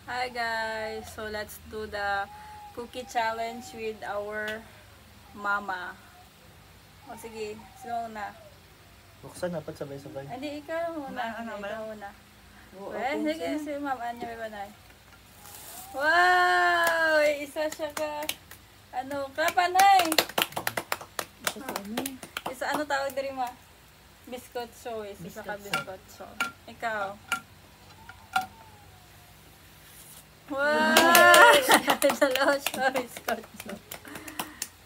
Hi guys! So let's do the cookie challenge with our mama. O sige, sino una? Buksan dapat sabay-sabay. Hindi, ikaw muna. Ano ba? Ikaw una. Oo, Well, okay, sige, sige. si mama Anya may banay. Wow! Isa siya ka. Ano, kapanay! Isa ano tawag diri ma? Biscotso. Isa ka biscotso. Ikaw. Wow! Dalawa siya biscotso.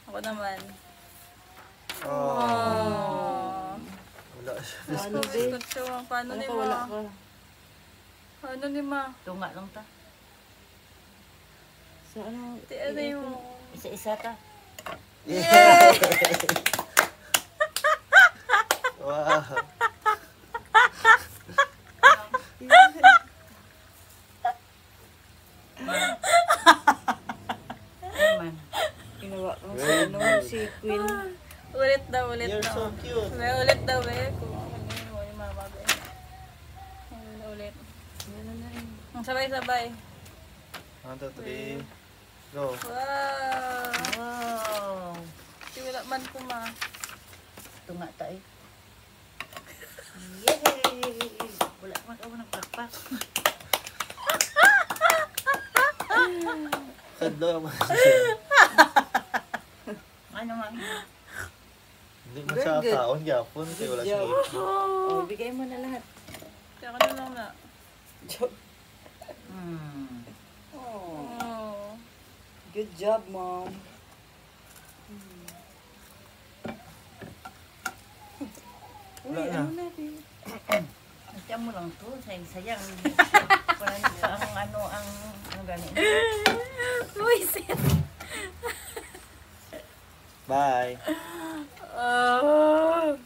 Ako naman. Oh. Wala siya. Ano, be? Biscotso. Paano Ano ni ka, wala ma? ka? Paano ni ma? Tunga lang ta. Sa ano? Ti ano yung... Isa-isa ka. Yeah! Wow. Naman. Ginawa ko sa ano, si Queen. Ulit daw, ulit You're daw. so cute. May ulit daw eh. Kung ano yung mama be. Ulit. Ano na rin. Sabay-sabay. 1, 2, 3. Go. Wow! Wow. Di wala man ko ma. Tunga tayo. Yay! Wala man ako ng pakpak. Kadlo naman siya. Ano man? Hindi man siya Very good. kaon gyapon kay wala siya Good ipon. Oh, bigay mo na lahat. Kaya ka na lang na. Oh. Oh. Good job, Mom. Uy, Wala na. ano na rin? Nandiyan mo lang to. Sayang. Wala na sa ang ganito. Wisit! Bye. Oh.